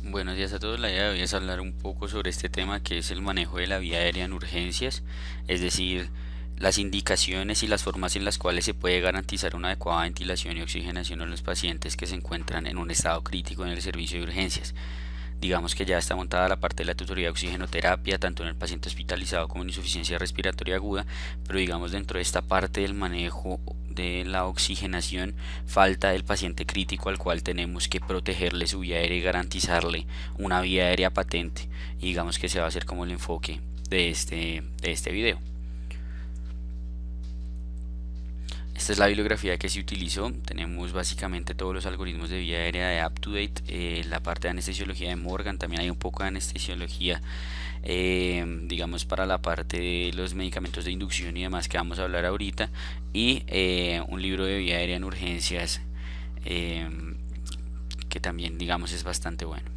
Buenos días a todos. La idea de hoy es hablar un poco sobre este tema que es el manejo de la vía aérea en urgencias, es decir, las indicaciones y las formas en las cuales se puede garantizar una adecuada ventilación y oxigenación a los pacientes que se encuentran en un estado crítico en el servicio de urgencias. Digamos que ya está montada la parte de la tutoría de oxigenoterapia, tanto en el paciente hospitalizado como en insuficiencia respiratoria aguda, pero digamos dentro de esta parte del manejo de la oxigenación falta el paciente crítico al cual tenemos que protegerle su vía aérea y garantizarle una vía aérea patente. Y digamos que se va a hacer como el enfoque de este video. Esta es la bibliografía que se utilizó. Tenemos básicamente todos los algoritmos de vía aérea de UpToDate, la parte de anestesiología de Morgan, también hay un poco de anestesiología, digamos, para la parte de los medicamentos de inducción y demás que vamos a hablar ahorita, y un libro de vía aérea en urgencias, eh, que también, digamos, es bastante bueno.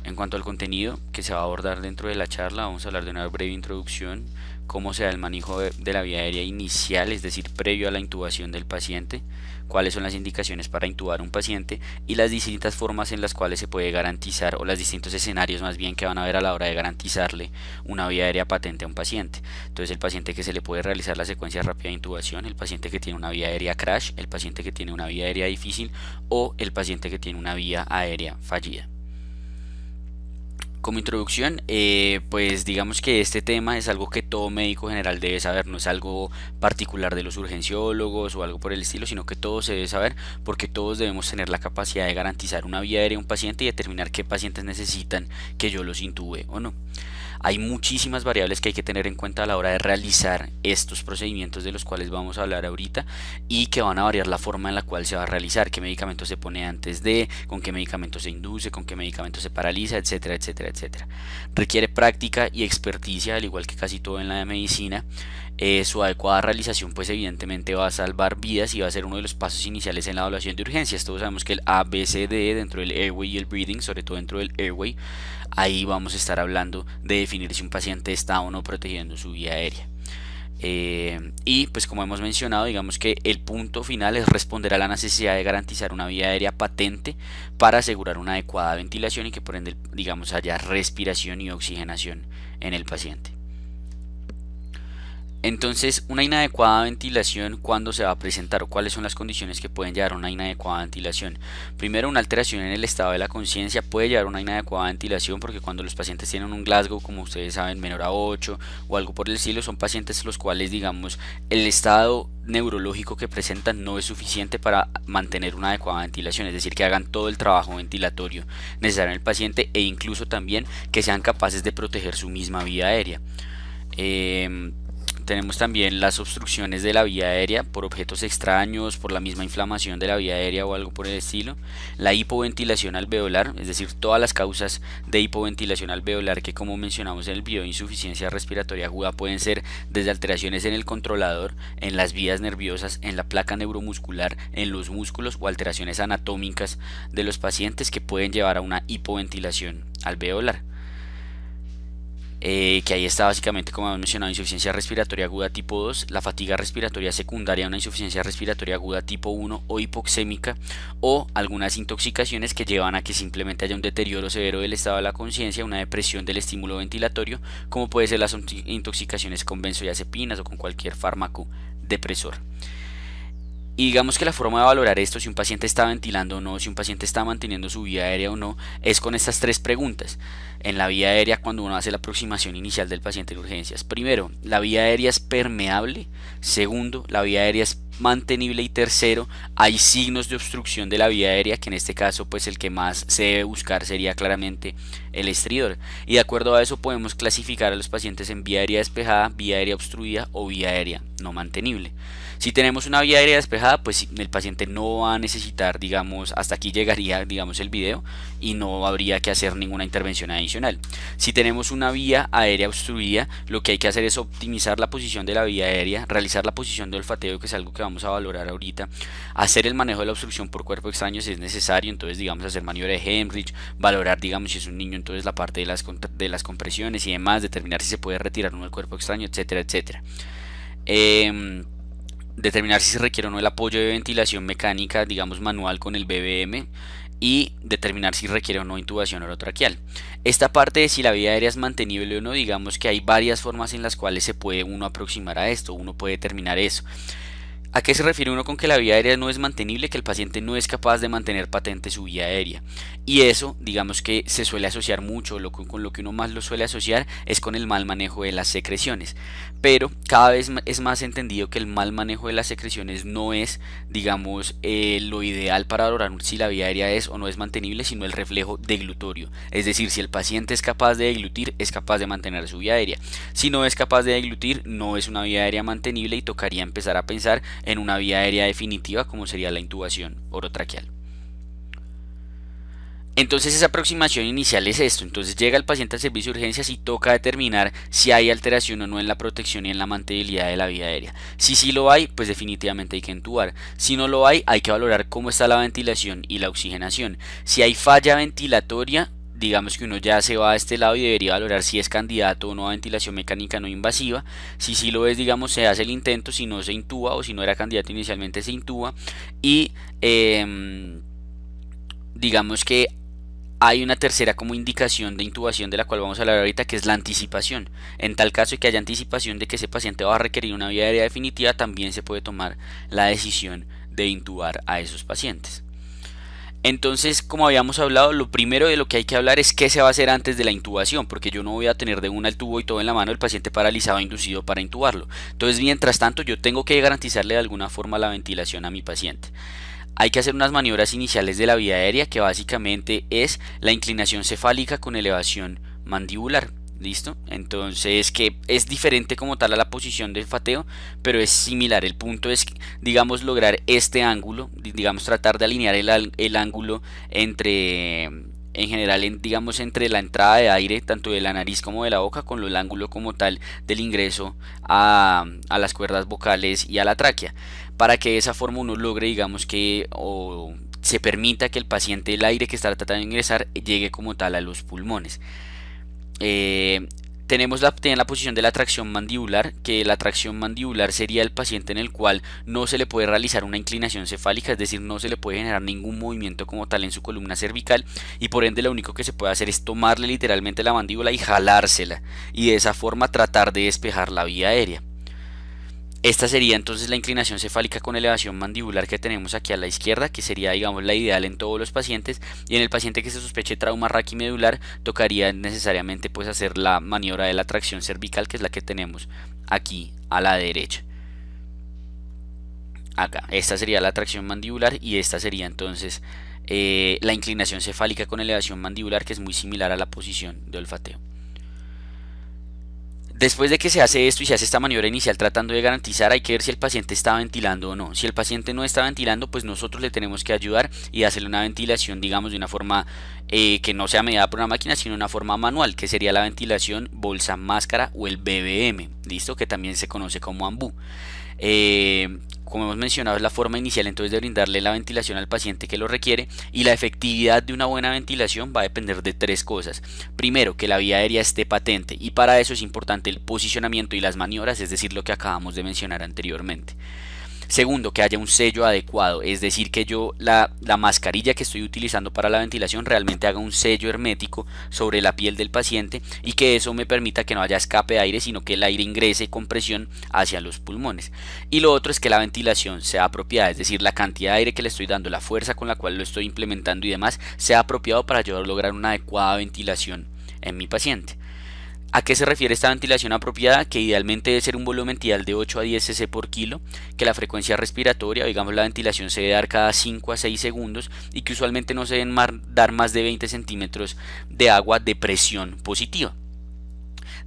En cuanto al contenido que se va a abordar dentro de la charla, vamos a hablar de una breve introducción, cómo se da el manejo de la vía aérea inicial, es decir, previo a la intubación del paciente, cuáles son las indicaciones para intubar un paciente y las distintas formas en las cuales se puede garantizar, o los distintos escenarios más bien que van a haber a la hora de garantizarle una vía aérea patente a un paciente. Entonces, el paciente que se le puede realizar la secuencia rápida de intubación, el paciente que tiene una vía aérea crash, el paciente que tiene una vía aérea difícil o el paciente que tiene una vía aérea fallida. Como introducción, pues digamos que este tema es algo que todo médico general debe saber, no es algo particular de los urgenciólogos o algo por el estilo, sino que todo se debe saber porque todos debemos tener la capacidad de garantizar una vía aérea a un paciente y determinar qué pacientes necesitan que yo los intube o no. Hay muchísimas variables que hay que tener en cuenta a la hora de realizar estos procedimientos de los cuales vamos a hablar ahorita y que van a variar la forma en la cual se va a realizar, qué medicamento se pone antes de, con qué medicamento se induce, con qué medicamento se paraliza, etcétera, etcétera, etcétera. Requiere práctica y experticia, al igual que casi todo en la medicina. Su adecuada realización pues evidentemente va a salvar vidas y va a ser uno de los pasos iniciales en la evaluación de urgencias. Todos sabemos que el ABCD dentro del airway y el breathing, sobre todo dentro del airway, ahí vamos a estar hablando de definir si un paciente está o no protegiendo su vía aérea. Y pues como hemos mencionado, digamos que el punto final es responder a la necesidad de garantizar una vía aérea patente para asegurar una adecuada ventilación y que por ende, digamos, haya respiración y oxigenación en el paciente. Entonces, una inadecuada ventilación, ¿cuándo se va a presentar o cuáles son las condiciones que pueden llevar a una inadecuada ventilación? Primero, una alteración en el estado de la conciencia puede llevar a una inadecuada ventilación porque cuando los pacientes tienen un Glasgow, como ustedes saben, menor a 8 o algo por el estilo, son pacientes los cuales, digamos, el estado neurológico que presentan no es suficiente para mantener una adecuada ventilación, es decir, que hagan todo el trabajo ventilatorio necesario en el paciente e incluso también que sean capaces de proteger su misma vía aérea. Tenemos también las obstrucciones de la vía aérea por objetos extraños, por la misma inflamación de la vía aérea o algo por el estilo. La hipoventilación alveolar, es decir, todas las causas de hipoventilación alveolar que, como mencionamos en el video de insuficiencia respiratoria aguda, pueden ser desde alteraciones en el controlador, en las vías nerviosas, en la placa neuromuscular, en los músculos o alteraciones anatómicas de los pacientes que pueden llevar a una hipoventilación alveolar. Que ahí está básicamente, como hemos mencionado, insuficiencia respiratoria aguda tipo 2, la fatiga respiratoria secundaria a una insuficiencia respiratoria aguda tipo 1 o hipoxémica, o algunas intoxicaciones que llevan a que simplemente haya un deterioro severo del estado de la conciencia, una depresión del estímulo ventilatorio, como puede ser las intoxicaciones con benzodiazepinas o con cualquier fármaco depresor. Y digamos que la forma de valorar esto, si un paciente está ventilando o no, si un paciente está manteniendo su vía aérea o no, es con estas tres preguntas. En la vía aérea, cuando uno hace la aproximación inicial del paciente en urgencias. Primero, ¿la vía aérea es permeable? Segundo, ¿la vía aérea es mantenible? Y tercero, ¿hay signos de obstrucción de la vía aérea? Que en este caso, pues el que más se debe buscar sería claramente el estridor. Y de acuerdo a eso podemos clasificar a los pacientes en vía aérea despejada, vía aérea obstruida o vía aérea no mantenible. Si tenemos una vía aérea despejada, pues el paciente no va a necesitar, digamos, hasta aquí llegaría, digamos, el video y no habría que hacer ninguna intervención adicional. Si tenemos una vía aérea obstruida, lo que hay que hacer es optimizar la posición de la vía aérea, realizar la posición de olfateo, que es algo que vamos a valorar ahorita, hacer el manejo de la obstrucción por cuerpo extraño si es necesario, entonces, digamos, hacer maniobra de Hemrich, valorar, digamos, si es un niño, entonces la parte de las compresiones y demás, determinar si se puede retirar uno del cuerpo extraño, etcétera, etcétera. Determinar si se requiere o no el apoyo de ventilación mecánica, digamos manual con el BBM, y determinar si requiere o no intubación orotraqueal. Esta parte de si la vía aérea es mantenible o no, digamos que hay varias formas en las cuales se puede uno aproximar a esto, uno puede determinar eso. ¿A qué se refiere uno con que la vía aérea no es mantenible? Que el paciente no es capaz de mantener patente su vía aérea. Y eso, digamos que se suele asociar mucho, con lo que uno más lo suele asociar es con el mal manejo de las secreciones. Pero cada vez es más entendido que el mal manejo de las secreciones no es, digamos, lo ideal para valorar si la vía aérea es o no es mantenible, sino el reflejo deglutorio. Es decir, si el paciente es capaz de deglutir, es capaz de mantener su vía aérea. Si no es capaz de deglutir, no es una vía aérea mantenible y tocaría empezar a pensar en una vía aérea definitiva como sería la intubación orotraqueal. Entonces esa aproximación inicial es esto, entonces llega el paciente al servicio de urgencias y toca determinar si hay alteración o no en la protección y en la mantenibilidad de la vía aérea. Si sí lo hay, pues definitivamente hay que intubar. Si no lo hay que valorar cómo está la ventilación y la oxigenación. Si hay falla ventilatoria, digamos que uno ya se va a este lado y debería valorar si es candidato o no a ventilación mecánica no invasiva. Si sí lo es, digamos, se hace el intento, si no se intuba o si no era candidato inicialmente se intuba. Y digamos que hay una tercera como indicación de intubación de la cual vamos a hablar ahorita, que es la anticipación. En tal caso de que haya anticipación de que ese paciente va a requerir una vía aérea definitiva, también se puede tomar la decisión de intubar a esos pacientes. Entonces, como habíamos hablado, lo primero de lo que hay que hablar es qué se va a hacer antes de la intubación, porque yo no voy a tener de una el tubo y todo en la mano, el paciente paralizado inducido para intubarlo. Entonces, mientras tanto, yo tengo que garantizarle de alguna forma la ventilación a mi paciente. Hay que hacer unas maniobras iniciales de la vía aérea, que básicamente es la inclinación cefálica con elevación mandibular. ¿Listo? Entonces, que es diferente como tal a la posición del fateo, pero es similar. El punto es, digamos, lograr este ángulo, digamos, tratar de alinear el ángulo entre, en general, digamos, entre la entrada de aire, tanto de la nariz como de la boca, con el ángulo como tal del ingreso a las cuerdas vocales y a la tráquea, para que de esa forma uno logre, digamos, que o se permita que el paciente, el aire que está tratando de ingresar, llegue como tal a los pulmones. Tenemos la posición de la tracción mandibular, que la tracción mandibular sería el paciente en el cual no se le puede realizar una inclinación cefálica, es decir, no se le puede generar ningún movimiento como tal en su columna cervical, y por ende lo único que se puede hacer es tomarle literalmente la mandíbula y jalársela, y de esa forma tratar de despejar la vía aérea. Esta sería entonces la inclinación cefálica con elevación mandibular que tenemos aquí a la izquierda, que sería, digamos, la ideal en todos los pacientes. Y en el paciente que se sospeche trauma raquimedular, tocaría necesariamente pues hacer la maniobra de la tracción cervical, que es la que tenemos aquí a la derecha. Acá, esta sería la tracción mandibular y esta sería entonces la inclinación cefálica con elevación mandibular, que es muy similar a la posición de olfateo. Después de que se hace esto y se hace esta maniobra inicial tratando de garantizar, hay que ver si el paciente está ventilando o no. Si el paciente no está ventilando, pues nosotros le tenemos que ayudar y hacerle una ventilación, digamos, de una forma que no sea mediada por una máquina, sino una forma manual, que sería la ventilación bolsa máscara o el BBM, ¿listo? Que también se conoce como AMBU. Como hemos mencionado, es la forma inicial entonces de brindarle la ventilación al paciente que lo requiere, y la efectividad de una buena ventilación va a depender de tres cosas. Primero, que la vía aérea esté patente, y para eso es importante el posicionamiento y las maniobras, es decir, lo que acabamos de mencionar anteriormente. Segundo, que haya un sello adecuado, es decir, que yo la mascarilla que estoy utilizando para la ventilación realmente haga un sello hermético sobre la piel del paciente, y que eso me permita que no haya escape de aire, sino que el aire ingrese con presión hacia los pulmones. Y lo otro es que la ventilación sea apropiada, es decir, la cantidad de aire que le estoy dando, la fuerza con la cual lo estoy implementando y demás, sea apropiado para yo lograr una adecuada ventilación en mi paciente. ¿A qué se refiere esta ventilación apropiada? Que idealmente debe ser un volumen tidal de 8 a 10 cc por kilo, que la frecuencia respiratoria, digamos la ventilación, se debe dar cada 5 a 6 segundos, y que usualmente no se deben dar más de 20 centímetros de agua de presión positiva.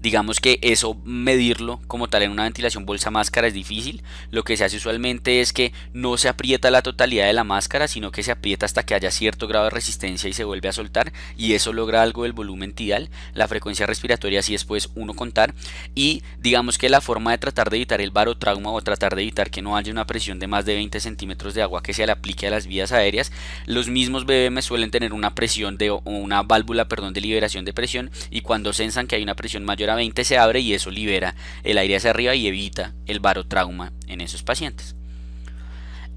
Digamos que eso, medirlo como tal en una ventilación bolsa máscara, es difícil. Lo que se hace usualmente es que no se aprieta la totalidad de la máscara, sino que se aprieta hasta que haya cierto grado de resistencia y se vuelve a soltar, y eso logra algo del volumen tidal. La frecuencia respiratoria así es pues uno contar, y digamos que la forma de tratar de evitar el barotrauma, o tratar de evitar que no haya una presión de más de 20 centímetros de agua que se le aplique a las vías aéreas, los mismos BBM suelen tener una presión o una válvula, perdón, de liberación de presión, y cuando sensan que hay una presión mayor a 20 se abre, y eso libera el aire hacia arriba y evita el barotrauma en esos pacientes.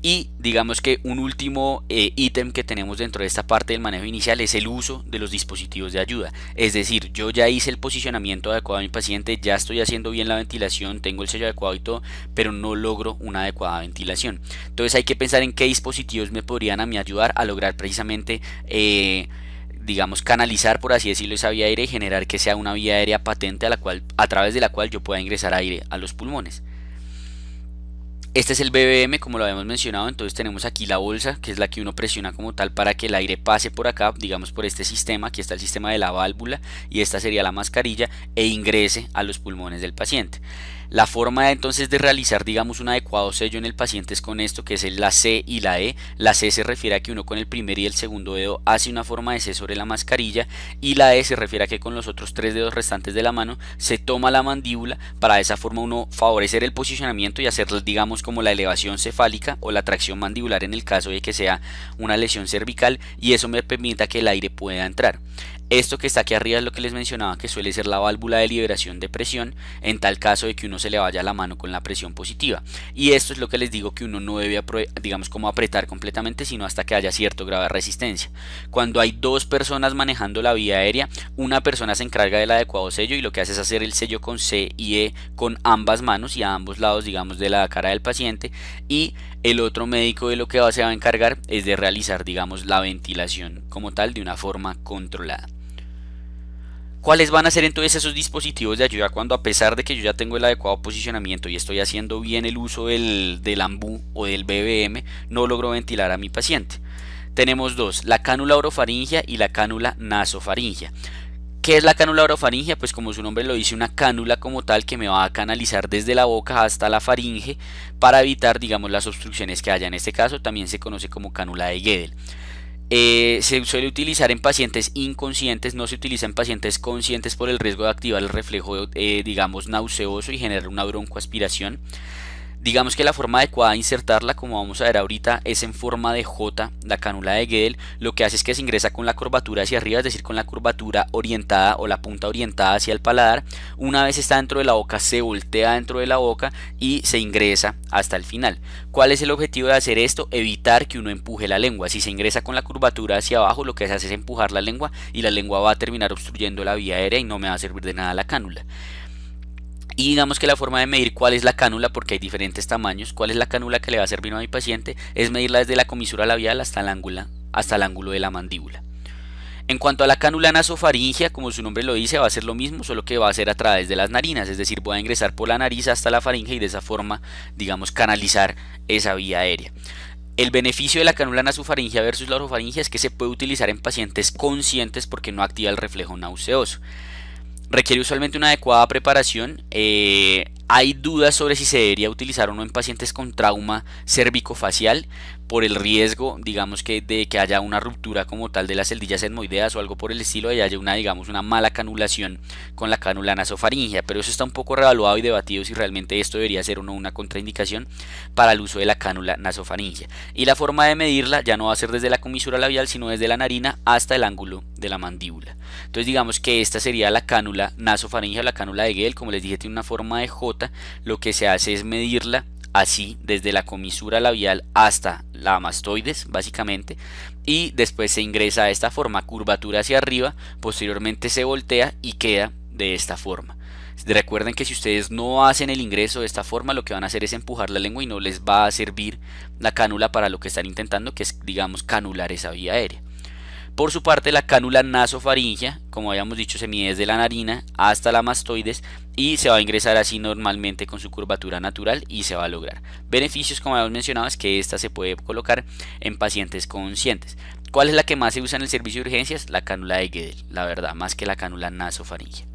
Y digamos que un último ítem que tenemos dentro de esta parte del manejo inicial es el uso de los dispositivos de ayuda. Es decir, yo ya hice el posicionamiento adecuado de mi paciente, ya estoy haciendo bien la ventilación, tengo el sello adecuado y todo, pero no logro una adecuada ventilación. Entonces hay que pensar en qué dispositivos me podrían a mí ayudar a lograr precisamente digamos canalizar, por así decirlo, esa vía aérea y generar que sea una vía aérea patente a través de la cual yo pueda ingresar aire a los pulmones. Este es el BBM, como lo habíamos mencionado. Entonces tenemos aquí la bolsa, que es la que uno presiona como tal para que el aire pase por acá, digamos por este sistema. Aquí está el sistema de la válvula y esta sería la mascarilla, e ingrese a los pulmones del paciente. La forma entonces de realizar, digamos, un adecuado sello en el paciente es con esto, que es la C y la E. La C se refiere a que uno con el primer y el segundo dedo hace una forma de C sobre la mascarilla, y la E se refiere a que con los otros 3 dedos restantes de la mano se toma la mandíbula para de esa forma uno favorecer el posicionamiento y hacer, digamos, como la elevación cefálica o la tracción mandibular en el caso de que sea una lesión cervical, y eso me permita que el aire pueda entrar. Esto que está aquí arriba es lo que les mencionaba, que suele ser la válvula de liberación de presión en tal caso de que uno se le vaya la mano con la presión positiva, y esto es lo que les digo que uno no debe, digamos, como apretar completamente, sino hasta que haya cierto grado de resistencia. Cuando hay dos personas manejando la vía aérea, una persona se encarga del adecuado sello y lo que hace es hacer el sello con C y E con ambas manos y a ambos lados, digamos, de la cara del paciente, y el otro médico de lo que se va a encargar es de realizar, digamos, la ventilación como tal de una forma controlada. ¿Cuáles van a ser entonces esos dispositivos de ayuda cuando, a pesar de que yo ya tengo el adecuado posicionamiento y estoy haciendo bien el uso del AMBU o del BBM, no logro ventilar a mi paciente? Tenemos dos: la cánula orofaringia y la cánula nasofaringia. ¿Qué es la cánula orofaringia? Pues como su nombre lo dice, una cánula como tal que me va a canalizar desde la boca hasta la faringe para evitar, digamos, las obstrucciones que haya. En este caso también se conoce como cánula de Guedel. Se suele utilizar en pacientes inconscientes, no se utiliza en pacientes conscientes por el riesgo de activar el reflejo, digamos, nauseoso y generar una broncoaspiración. Digamos que la forma adecuada de insertarla, como vamos a ver ahorita, es en forma de J, la cánula de Guedel. Lo que hace es que se ingresa con la curvatura hacia arriba, es decir, con la curvatura orientada o la punta orientada hacia el paladar. Una vez está dentro de la boca, se voltea dentro de la boca y se ingresa hasta el final. ¿Cuál es el objetivo de hacer esto? Evitar que uno empuje la lengua. Si se ingresa con la curvatura hacia abajo, lo que se hace es empujar la lengua y la lengua va a terminar obstruyendo la vía aérea y no me va a servir de nada la cánula. Y digamos que la forma de medir cuál es la cánula, porque hay diferentes tamaños, cuál es la cánula que le va a servir a mi paciente, es medirla desde la comisura labial hasta el ángulo de la mandíbula. En cuanto a la cánula nasofaringia, como su nombre lo dice, va a ser lo mismo, solo que va a ser a través de las narinas, es decir, voy a ingresar por la nariz hasta la faringe y de esa forma, digamos, canalizar esa vía aérea. El beneficio de la cánula nasofaringia versus la orofaringia es que se puede utilizar en pacientes conscientes porque no activa el reflejo nauseoso. Requiere usualmente una adecuada preparación. Hay dudas sobre si se debería utilizar o no en pacientes con trauma cervicofacial por el riesgo, digamos, que de que haya una ruptura como tal de las celdillas etmoideas o algo por el estilo, y haya una mala canulación con la cánula nasofaringia, pero eso está un poco revaluado y debatido si realmente esto debería ser o no una contraindicación para el uso de la cánula nasofaringia. Y la forma de medirla ya no va a ser desde la comisura labial, sino desde la narina hasta el ángulo de la mandíbula. Entonces digamos que esta sería la cánula nasofaringia o la cánula de Guedel. Como les dije, tiene una forma de J. Lo que se hace es medirla así desde la comisura labial hasta la mastoides, básicamente, y después se ingresa de esta forma, curvatura hacia arriba, posteriormente se voltea y queda de esta forma. Recuerden que si ustedes no hacen el ingreso de esta forma, lo que van a hacer es empujar la lengua y no les va a servir la cánula para lo que están intentando, que es, digamos, canular esa vía aérea. Por su parte, la cánula nasofaringia, como habíamos dicho, se mide desde la narina hasta la mastoides y se va a ingresar así normalmente con su curvatura natural y se va a lograr. Beneficios, como habíamos mencionado, es que esta se puede colocar en pacientes conscientes. ¿Cuál es la que más se usa en el servicio de urgencias? La cánula de Guedel, la verdad, más que la cánula nasofaringia.